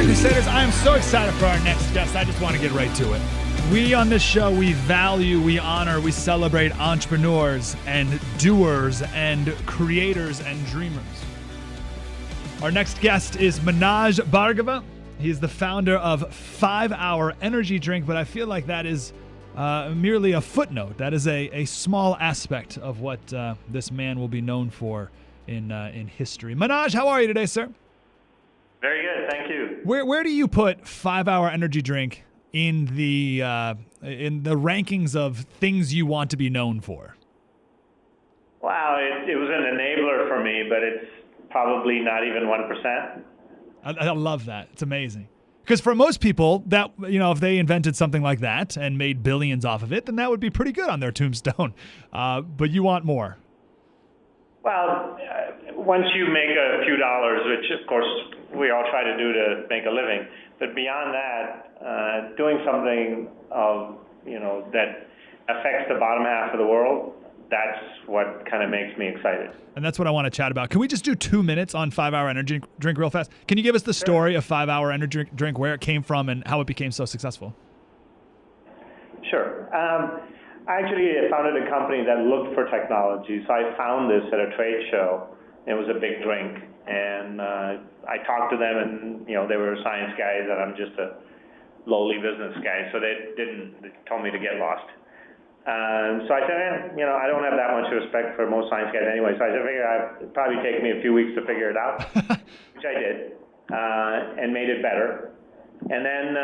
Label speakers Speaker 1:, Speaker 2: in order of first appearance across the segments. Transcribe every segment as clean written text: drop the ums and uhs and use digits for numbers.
Speaker 1: Crusaders, I am so excited for our next guest. I just want to get right to it. We on this show, we value, we honor, we celebrate entrepreneurs and doers and creators and dreamers. Our next guest is Manoj Bhargava. He's the founder of 5 Hour Energy Drink, but I feel like that is merely a footnote. That is a small aspect of what this man will be known for in history. Manoj, how are you today, sir?
Speaker 2: Very good, thank you.
Speaker 1: Where do you put 5 Hour Energy Drink in the rankings of things you want to be known for?
Speaker 2: Wow, it was an enabler for me, but it's probably not even 1%.
Speaker 1: I love that. It's amazing. Because for most people, that if they invented something like that and made billions off of it, then that would be pretty good on their tombstone. But you want more.
Speaker 2: Well, once you make a few dollars, which of course we all try to do to make a living, but beyond that, doing something that affects the bottom half of the world, that's what kind of makes me excited.
Speaker 1: And that's what I want to chat about. Can we just do 2 minutes on 5 Hour Energy Drink real fast? Can you give us the story of 5 Hour Energy Drink, where it came from and how it became so successful?
Speaker 2: Sure. I actually founded a company that looked for technology. So I found this at a trade show. It was a big drink. And I talked to them, and they were science guys, and I'm just a lowly business guy. So they told me to get lost. So I said, I don't have that much respect for most science guys anyway. So I said, it'd probably take me a few weeks to figure it out, which I did, and made it better. And then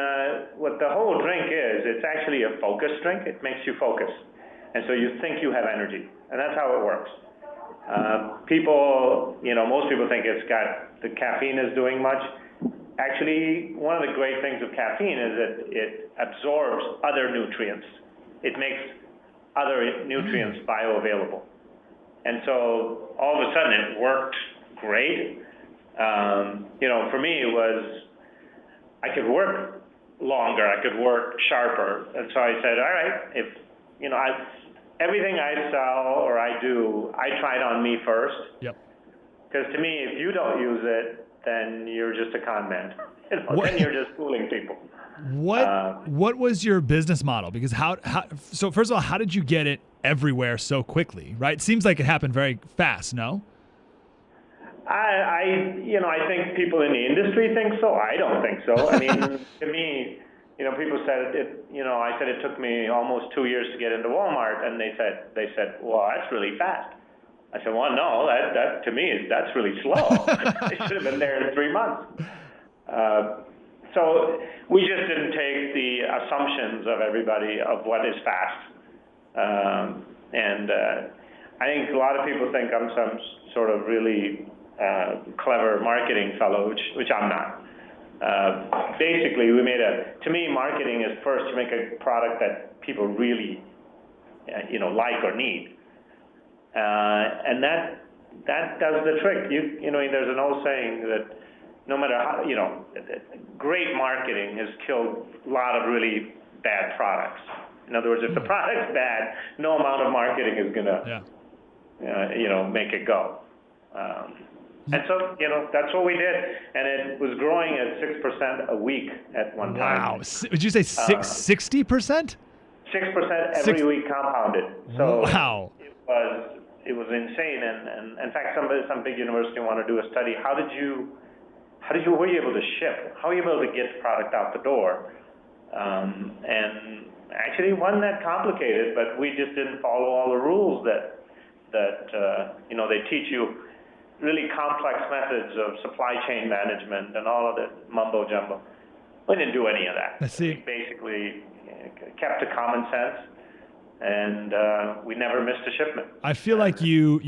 Speaker 2: what the whole drink is, it's actually a focus drink. It makes you focus. And so you think you have energy. And that's how it works. Most people think the caffeine is doing much. Actually, one of the great things of caffeine is that it absorbs other nutrients. It makes other nutrients bioavailable. And so all of a sudden it worked great. For me it was, I could work longer, I could work sharper. And so I said, all right, everything I sell or I do, I try it on me first.
Speaker 1: Yep.
Speaker 2: Because to me, if you don't use it, then you're just a con man. Then you're just fooling people.
Speaker 1: What was your business model? Because so first of all, how did you get it everywhere so quickly? Right? It seems like it happened very fast. No.
Speaker 2: I think people in the industry think so. I don't think so. I mean, to me, people said it. I said it took me almost 2 years to get into Walmart, and they said, well, that's really fast. I said, well, no, that to me that's really slow. They should have been there in 3 months. So we just didn't take the assumptions of everybody of what is fast. I think a lot of people think I'm some sort of really clever marketing fellow, which I'm not. Basically, to me, marketing is first to make a product that people really, like or need. And that does the trick. There's an old saying that no matter how, great marketing has killed a lot of really bad products. In other words, if the product's bad, no amount of marketing is gonna, make it go. And so, that's what we did, and it was growing at 6% a week at one time.
Speaker 1: Wow! Would you say 60%?
Speaker 2: 6% every week compounded. So
Speaker 1: wow!
Speaker 2: It was insane, and in fact, some big university want to do a study. Were you able to ship? How were you able to get product out the door? And actually, it wasn't that complicated, but we just didn't follow all the rules that they teach you. Really complex methods of supply chain management and all of the mumbo jumbo. We didn't do any of that.
Speaker 1: I see.
Speaker 2: We basically kept to common sense, and we never missed a shipment.
Speaker 1: I feel like you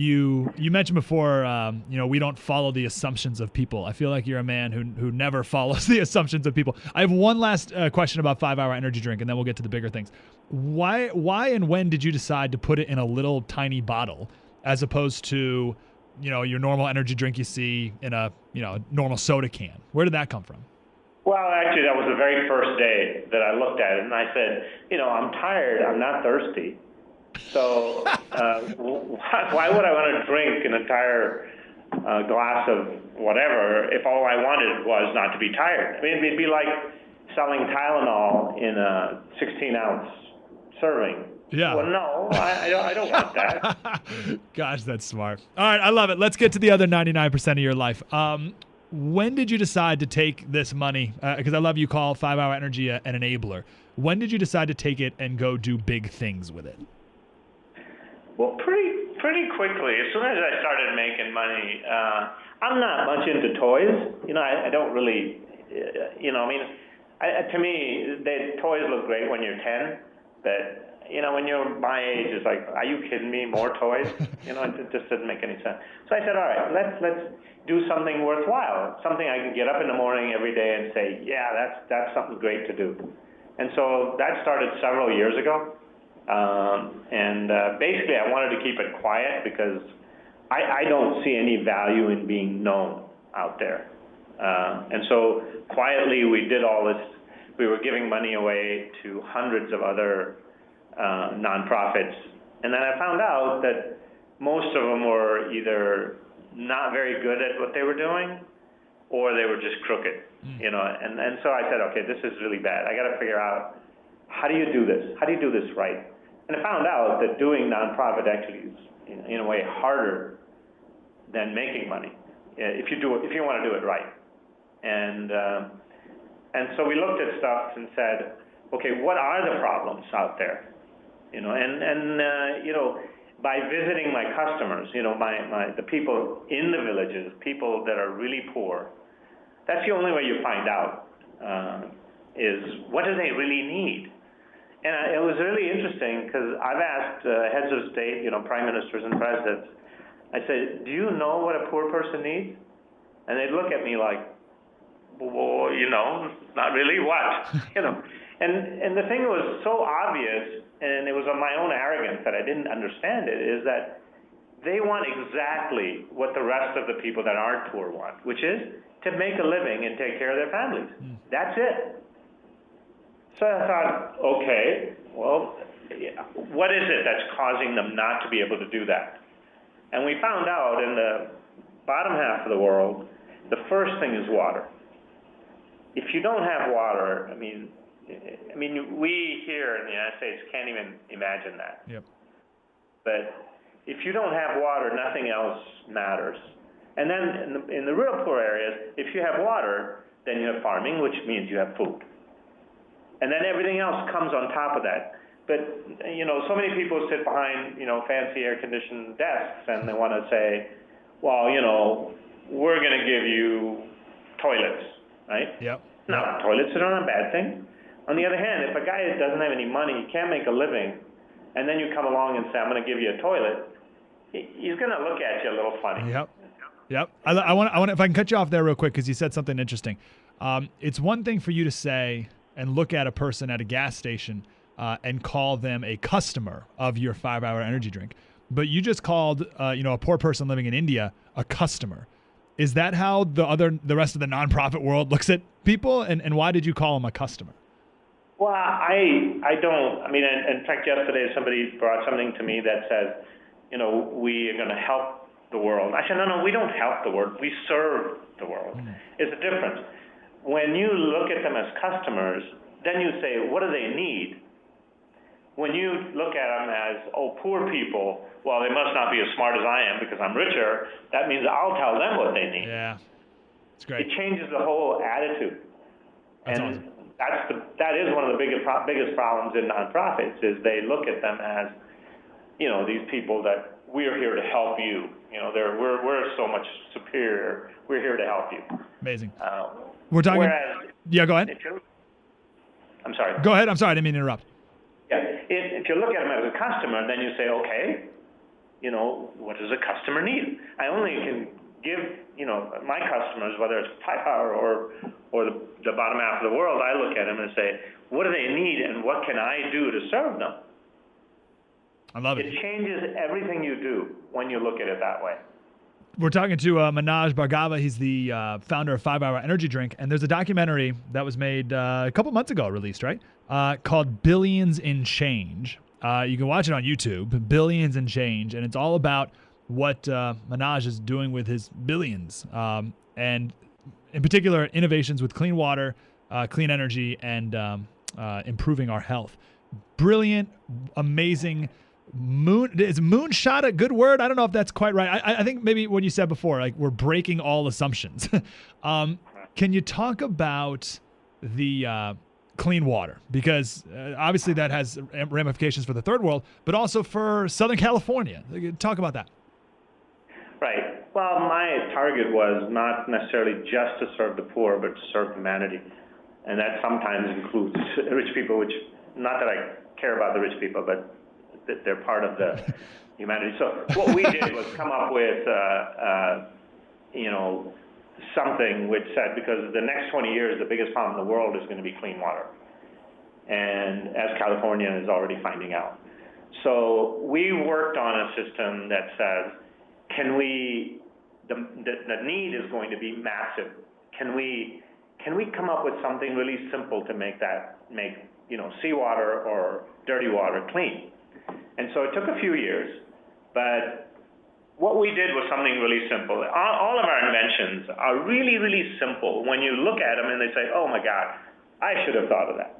Speaker 1: mentioned before, we don't follow the assumptions of people. I feel like you're a man who never follows the assumptions of people. I have one last question about 5 Hour Energy Drink, and then we'll get to the bigger things. Why and when did you decide to put it in a little tiny bottle as opposed to your normal energy drink you see in a normal soda can? Where did that come from?
Speaker 2: Well, actually, that was the very first day that I looked at it, and I said, I'm tired. I'm not thirsty. So why would I want to drink an entire a glass of whatever if all I wanted was not to be tired. I mean, it'd be like selling Tylenol in a 16-ounce serving.
Speaker 1: Yeah.
Speaker 2: Well, no, I don't want that.
Speaker 1: Gosh, that's smart. All right, I love it. Let's get to the other 99% of your life. When did you decide to take this money? Because I love you call 5-Hour Energy an enabler. When did you decide to take it and go do big things with it?
Speaker 2: Well, pretty quickly. As soon as I started making money, I'm not much into toys. I don't really, to me, toys look great when you're 10, but when you're my age, it's like, are you kidding me? More toys? It just doesn't make any sense. So I said, all right, let's do something worthwhile, something I can get up in the morning every day and say, yeah, that's something great to do. And so that started several years ago. Basically, I wanted to keep it quiet because I don't see any value in being known out there. And so quietly, we did all this. We were giving money away to hundreds of other nonprofits. And then I found out that most of them were either not very good at what they were doing, or they were just crooked, And so I said, okay, this is really bad. I got to figure out, how do you do this? How do you do this right? And I found out that doing nonprofit actually is, in a way, harder than making money if you want to do it right. And so we looked at stuff and said, okay, what are the problems out there? By visiting my customers, the people in the villages, people that are really poor, that's the only way you find out is what do they really need. And it was really interesting because I've asked heads of state, prime ministers and presidents, I said, do you know what a poor person needs? And they'd look at me like, well, not really, what? And the thing that was so obvious, and it was on my own arrogance that I didn't understand it, is that they want exactly what the rest of the people that aren't poor want, which is to make a living and take care of their families. That's it. So I thought, okay, well, what is it that's causing them not to be able to do that? And we found out in the bottom half of the world, the first thing is water. If you don't have water, I mean, we here in the United States can't even imagine that.
Speaker 1: Yep.
Speaker 2: But if you don't have water, nothing else matters. And then in the real poor areas, if you have water, then you have farming, which means you have food. And then everything else comes on top of that. But, so many people sit behind, fancy air-conditioned desks, and they want to say, well, we're going to give you toilets, right?
Speaker 1: Yep.
Speaker 2: Now, toilets are not a bad thing. On the other hand, if a guy doesn't have any money, he can't make a living, and then you come along and say, I'm going to give you a toilet, he's going to look at you a little funny.
Speaker 1: Yep. I want if I can cut you off there real quick because you said something interesting. It's one thing for you to say and look at a person at a gas station and call them a customer of your 5-Hour Energy drink, but you just called a poor person living in India a customer. Is that how the rest of the nonprofit world looks at people, and why did you call them a customer?
Speaker 2: Well, I don't. I mean, in fact, yesterday somebody brought something to me that says, we are going to help the world. I said, no, we don't help the world. We serve the world. It's a difference. When you look at them as customers, then you say, what do they need? When you look at them as, poor people, well, they must not be as smart as I am because I'm richer, that means I'll tell them what they need.
Speaker 1: Yeah, it's great.
Speaker 2: It changes the whole attitude.
Speaker 1: That's
Speaker 2: and
Speaker 1: awesome.
Speaker 2: that is one of the biggest problems in nonprofits is they look at them as, these people that we're here to help you. We're so much superior. We're here to help you.
Speaker 1: Amazing. We're talking. Yeah, go ahead.
Speaker 2: I'm sorry.
Speaker 1: Go ahead. I'm sorry. I didn't mean to interrupt.
Speaker 2: Yeah. If you look at them as a customer, then you say, okay, what does a customer need? I only can give, my customers, whether it's 5-Hour or the bottom half of the world, I look at them and say, what do they need and what can I do to serve them?
Speaker 1: I love it.
Speaker 2: It changes everything you do when you look at it that way.
Speaker 1: We're talking to Manoj Bhargava. He's the founder of 5-Hour Energy Drink. And there's a documentary that was made a couple months ago, released, right? Called Billions in Change. You can watch it on YouTube, Billions in Change. And it's all about what Manoj is doing with his billions, and in particular, innovations with clean water, clean energy, and improving our health. Brilliant, amazing. Is moonshot a good word? I don't know if that's quite right. I think maybe what you said before, like we're breaking all assumptions. Can you talk about the clean water? Because obviously that has ramifications for the third world, but also for Southern California. Talk about that.
Speaker 2: Right. Well, my target was not necessarily just to serve the poor, but to serve humanity. And that sometimes includes rich people, which, not that I care about the rich people, but they're part of the humanity. So what we did was come up with, something which said, because the next 20 years, the biggest problem in the world is going to be clean water. And as California is already finding out. So we worked on a system that says, the need is going to be massive. Can we come up with something really simple to make seawater or dirty water clean? And so it took a few years, but what we did was something really simple. All of our inventions are really, really simple. When you look at them and they say, oh my God, I should have thought of that.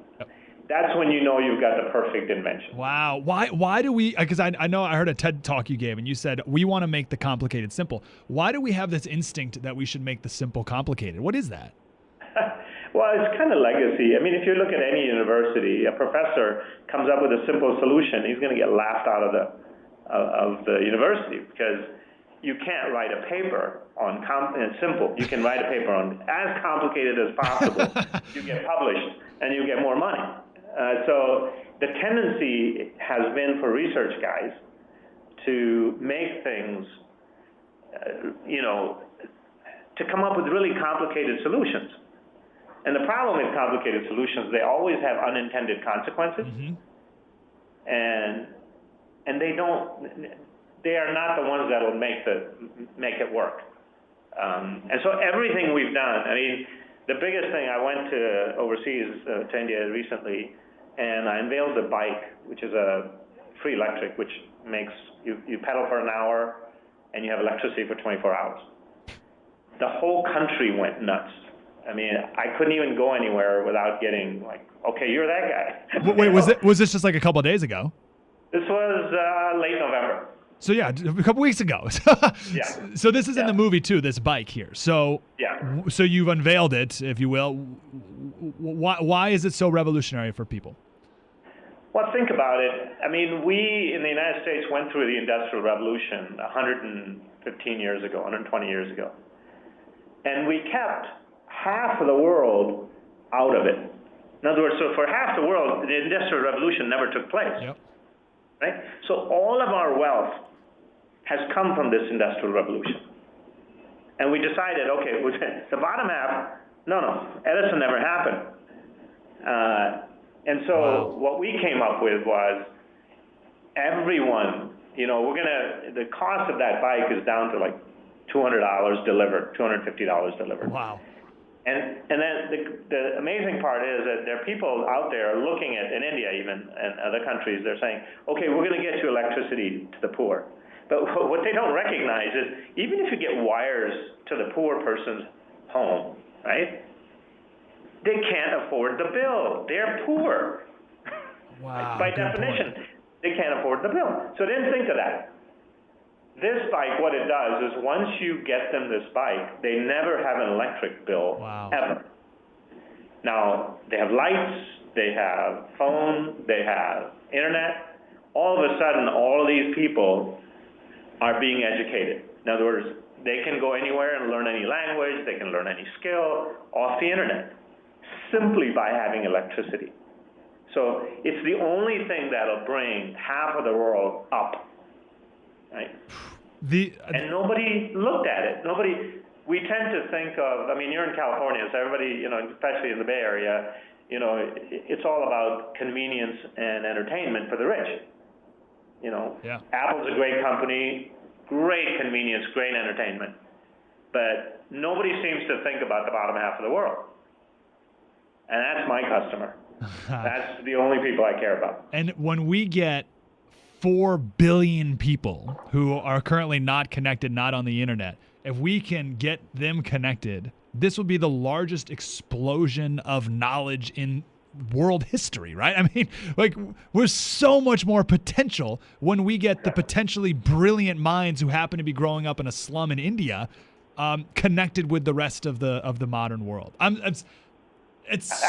Speaker 2: That's when you know you've got the perfect invention.
Speaker 1: Wow. Why do we, because I know I heard a TED talk you gave and you said, we want to make the complicated simple. Why do we have this instinct that we should make the simple complicated? What is that?
Speaker 2: Well, it's kind of legacy. I mean, if you look at any university, a professor comes up with a simple solution, he's going to get laughed out of the university, because you can't write a paper on simple. You can write a paper on as complicated as possible. You get published and you get more money. So the tendency has been for research guys to make things, to come up with really complicated solutions. And the problem with complicated solutions, they always have unintended consequences. Mm-hmm. And they are not the ones that will make it work. And so everything we've done, I mean, the biggest thing, I went to overseas to India recently, and I unveiled a bike, which is a free electric, which makes you pedal for an hour and you have electricity for 24 hours. The whole country went nuts. I mean, I couldn't even go anywhere without getting like, okay, you're that guy.
Speaker 1: Wait, was this just like a couple of days ago?
Speaker 2: This was late November.
Speaker 1: So yeah, a couple weeks ago.
Speaker 2: Yeah.
Speaker 1: So this is in the movie too, this bike here. So
Speaker 2: yeah.
Speaker 1: So you've unveiled it, if you will. Why is it so revolutionary for people?
Speaker 2: Well, think about it. I mean, we in the United States went through the Industrial Revolution 115 years ago, 120 years ago. And we kept half of the world out of it. In other words, so for half the world, the Industrial Revolution never took place.
Speaker 1: Yep.
Speaker 2: Right? So all of our wealth has come from this Industrial Revolution. And we decided, okay, the bottom half, no, Edison never happened. And so what we came up with was everyone, the cost of that bike is down to like $200 delivered, $250 delivered.
Speaker 1: Wow.
Speaker 2: And then the amazing part is that there are people out there looking at, in India even, and other countries, they're saying, okay, we're going to get you electricity to the poor. But what they don't recognize is, even if you get wires to the poor person's home, right, they can't afford the bill. They're poor.
Speaker 1: Wow.
Speaker 2: By definition, they can't afford the bill. So they didn't think of that. This bike, what it does is once you get them this bike, they never have an electric bill, ever. Now, they have lights, they have phone, they have internet. All of a sudden, all of these people are being educated. In other words, they can go anywhere and learn any language, they can learn any skill off the internet, simply by having electricity. So it's the only thing that'll bring half of the world up. Right? And nobody looked at it. We tend to think of, I mean, you're in California, so everybody, especially in the Bay Area, it's all about convenience and entertainment for the rich. Apple's a great company, great convenience, great entertainment. But nobody seems to think about the bottom half of the world. And that's my customer. That's the only people I care about.
Speaker 1: And when we get 4 billion people who are currently not connected, not on the internet. If we can get them connected, this will be the largest explosion of knowledge in world history, right? I mean, like, there's so much more potential when we get the potentially brilliant minds who happen to be growing up in a slum in India connected with the rest of the modern world. It's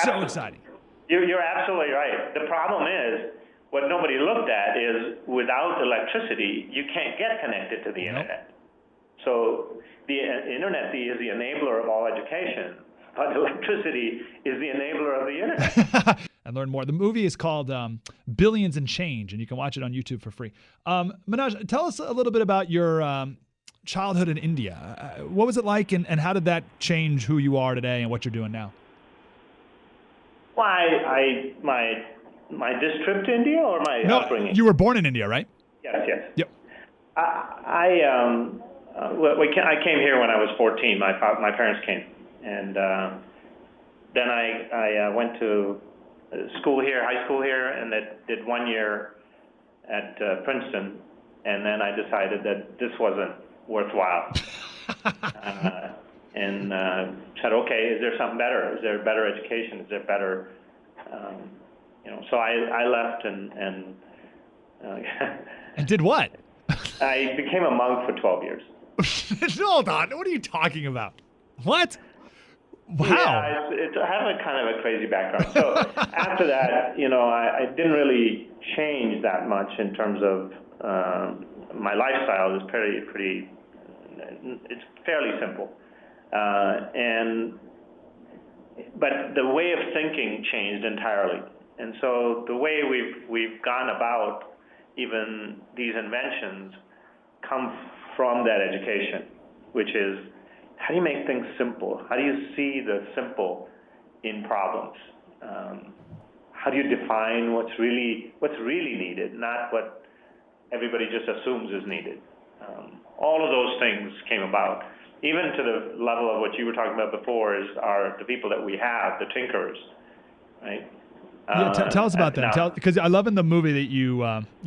Speaker 1: so exciting.
Speaker 2: You're absolutely right. The problem is, what nobody looked at is without electricity, you can't get connected to the internet. So the internet is the enabler of all education, but electricity is the enabler of the internet.
Speaker 1: And learn more. The movie is called Billions and Change, and you can watch it on YouTube for free. Manoj, tell us a little bit about your childhood in India. What was it like, and how did that change who you are today and what you're doing now?
Speaker 2: Well, my this trip to India or my upbringing?
Speaker 1: You were born in India, right?
Speaker 2: Yes.
Speaker 1: Yep.
Speaker 2: I came here when I was 14. My parents came, and then I went to school here, high school here, and did 1 year at Princeton, and then I decided that this wasn't worthwhile, and said, okay, is there something better? Is there better education? Is there better? So I left and
Speaker 1: and did what?
Speaker 2: I became a monk for 12 years.
Speaker 1: Hold on. What are you talking about? What? Wow.
Speaker 2: Yeah, I have a kind of a crazy background. So after that, I didn't really change that much in terms of my lifestyle. Is pretty. It's fairly simple, but the way of thinking changed entirely. And so the way we've gone about even these inventions come from that education, which is, how do you make things simple? How do you see the simple in problems? How do you define what's really needed, not what everybody just assumes is needed? All of those things came about, even to the level of what you were talking about before, are the people that we have, the tinkerers, right?
Speaker 1: Yeah, tell us about them. Because I love in the movie that you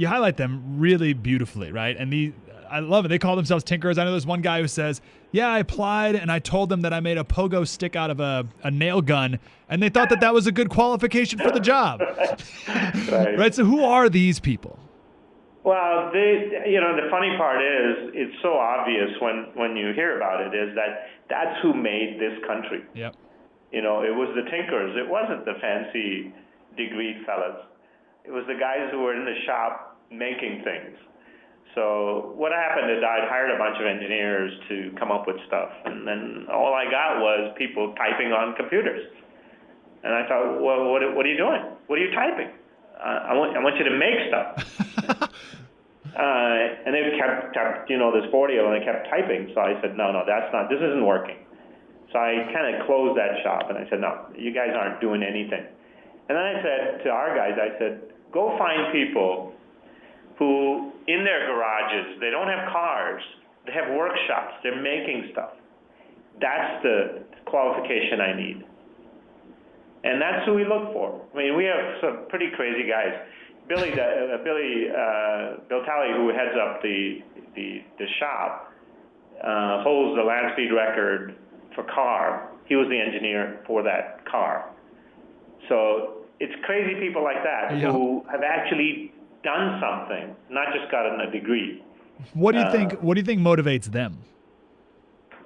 Speaker 1: highlight them really beautifully, right? And I love it. They call themselves tinkerers. I know there's one guy who says, yeah, I applied and I told them that I made a pogo stick out of a nail gun, and they thought that was a good qualification for the job. Right? So who are these people?
Speaker 2: Well, the funny part is, it's so obvious when you hear about it, is that's who made this country.
Speaker 1: Yep.
Speaker 2: It was the tinkers. It wasn't the fancy degreed fellas. It was the guys who were in the shop making things. So what happened is I'd hired a bunch of engineers to come up with stuff, and then all I got was people typing on computers. And I thought, well, what are you doing? What are you typing? I want you to make stuff. And they kept this 40 and they kept typing. So I said, no, this isn't working. So I kind of closed that shop, and I said, no, you guys aren't doing anything. And then I said to our guys, go find people who, in their garages, they don't have cars, they have workshops, they're making stuff. That's the qualification I need. And that's who we look for. I mean, we have some pretty crazy guys. Bill Talley, who heads up the shop, holds the land speed record for car. He was the engineer for that car. So it's crazy people like that who have actually done something, not just gotten a degree.
Speaker 1: What do you think? What do you think motivates them?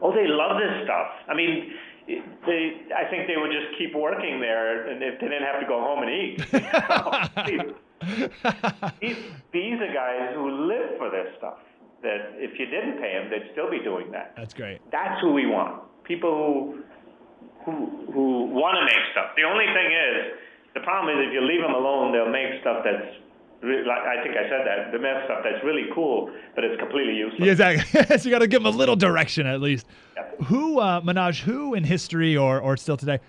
Speaker 2: Oh, they love this stuff. I mean, I think they would just keep working there, and if they didn't have to go home and eat. These are guys who live for this stuff. That if you didn't pay them, they'd still be doing that.
Speaker 1: That's great.
Speaker 2: That's who we want. People who want to make stuff. The only thing is, the problem is if you leave them alone, they'll make stuff that's, like I think I said that, the make stuff that's really cool, but it's completely useless.
Speaker 1: Yeah, exactly. So you got to give them a little direction at least.
Speaker 2: Yep.
Speaker 1: Manoj, who in history or still today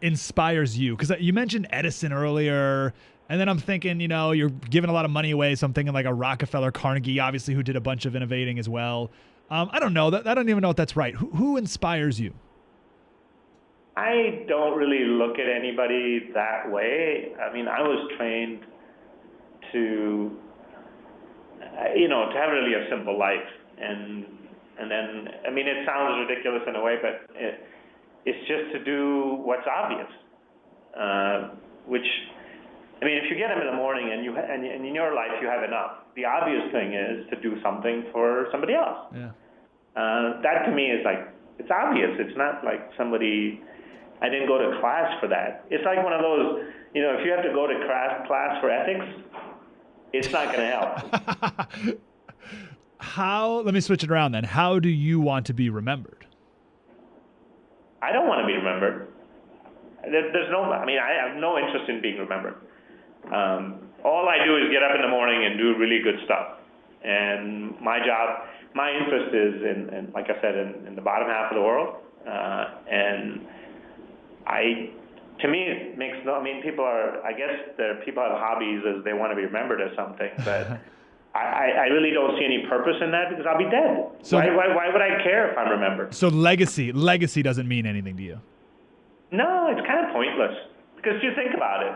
Speaker 1: inspires you? Because you mentioned Edison earlier, and then I'm thinking, you're giving a lot of money away, so I'm thinking like a Rockefeller, Carnegie, obviously, who did a bunch of innovating as well. I don't know. I don't even know if that's right. Who inspires you?
Speaker 2: I don't really look at anybody that way. I mean, I was trained to to have really a simple life. And then, I mean, it sounds ridiculous in a way, but it's just to do what's obvious, which, I mean, if you get up in the morning and in your life you have enough, the obvious thing is to do something for somebody else.
Speaker 1: Yeah.
Speaker 2: That to me is like, it's obvious. It's not like I didn't go to class for that. It's like one of those, if you have to go to class for ethics, it's not going to help.
Speaker 1: Let me switch it around then. How do you want to be remembered?
Speaker 2: I don't want to be remembered. I have no interest in being remembered. All I do is get up in the morning and do really good stuff. And my interest is in like I said, in the bottom half of the world. To me, it makes people have hobbies as they want to be remembered as something, but I really don't see any purpose in that because I'll be dead. So why would I care if I'm remembered?
Speaker 1: So legacy doesn't mean anything to you?
Speaker 2: No, it's kind of pointless because you think about it.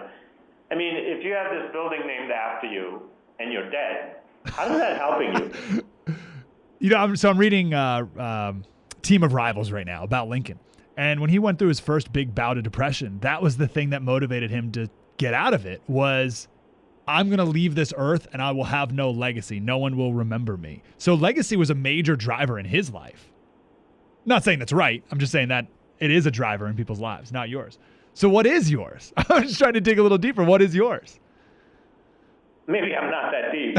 Speaker 2: I mean, if you have this building named after you and you're dead, how is that helping you?
Speaker 1: I'm reading Team of Rivals right now about Lincoln. And when he went through his first big bout of depression, that was the thing that motivated him to get out of it was, I'm going to leave this earth and I will have no legacy. No one will remember me. So legacy was a major driver in his life. Not saying that's right. I'm just saying that it is a driver in people's lives, not yours. So what is yours? I'm just trying to dig a little deeper. What is yours?
Speaker 2: Maybe I'm not that deep.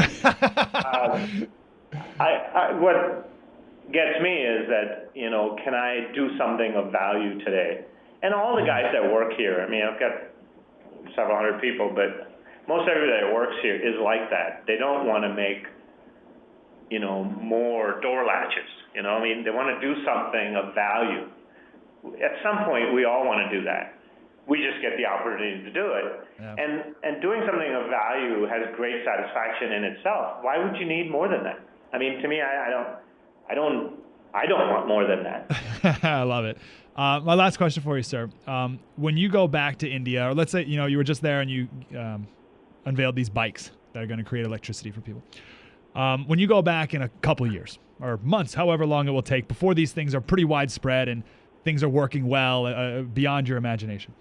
Speaker 2: What gets me is that, can I do something of value today? And all the guys that work here, I've got several hundred people, but most everybody that works here is like that. They don't want to make, more door latches. They want to do something of value. At some point, we all want to do that. We just get the opportunity to do it. Yeah. And doing something of value has great satisfaction in itself. Why would you need more than that? To me, I don't want more than that.
Speaker 1: I love it. My last question for you, sir. When you go back to India, or let's say, you were just there and you unveiled these bikes that are going to create electricity for people. When you go back in a couple of years or months, however long it will take, before these things are pretty widespread and things are working well beyond your imagination,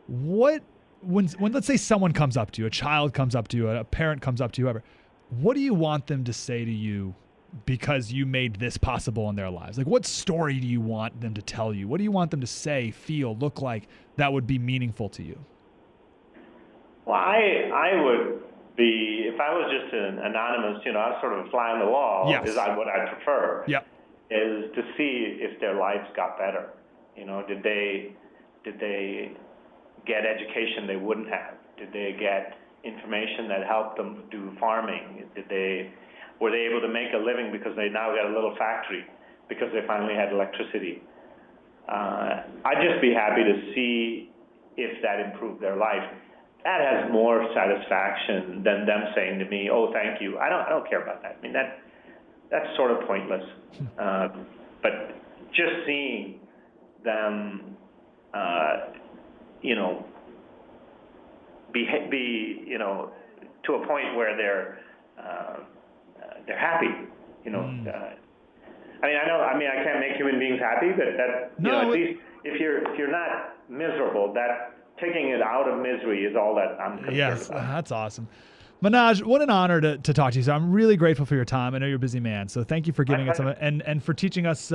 Speaker 1: when let's say someone comes up to you, a child comes up to you, a parent comes up to you, whoever, what do you want them to say to you because you made this possible in their lives? Like, what story do you want them to tell you? What do you want them to say, feel, look like that would be meaningful to you?
Speaker 2: Well, I would be, if I was just an anonymous, sort of a fly on the wall,
Speaker 1: yes,
Speaker 2: is what I prefer.
Speaker 1: Yep.
Speaker 2: Is to see if their lives got better. Did they get education they wouldn't have? Did they get information that helped them do farming? Were they able to make a living because they now got a little factory because they finally had electricity? I'd just be happy to see if that improved their life. That has more satisfaction than them saying to me, "Oh, thank you." I don't care about that. That's sort of pointless. But just seeing them, be to a point where they're happy. I can't make human beings happy, but at least if you're not miserable, that taking it out of misery is all that I'm concerned
Speaker 1: about. Yes,
Speaker 2: that's
Speaker 1: awesome. Manoj, what an honor to talk to you. So I'm really grateful for your time. I know you're a busy man, so thank you for giving us some and for teaching us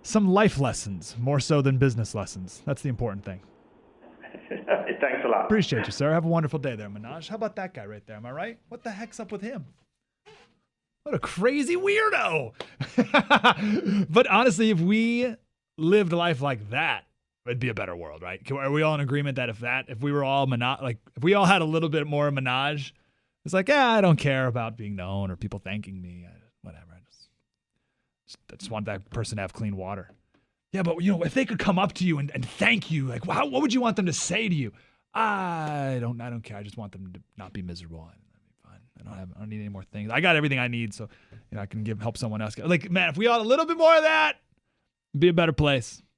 Speaker 1: some life lessons, more so than business lessons. That's the important thing.
Speaker 2: Thanks a lot.
Speaker 1: Appreciate you, sir. Have a wonderful day there, Manoj. How about that guy right there? Am I right? What the heck's up with him? What a crazy weirdo. But honestly, if we lived life like that, it'd be a better world, right? Are we all in agreement that if we were all if we all had a little bit more Manoj, it's like, I don't care about being known or people thanking me, whatever. I just want that person to have clean water. Yeah, but if they could come up to you and thank you, like, what would you want them to say to you? I don't care. I just want them to not be miserable. That'd be fine. I don't need any more things. I got everything I need, so I can help someone else. Like, man, if we all had a little bit more of that, it'd be a better place.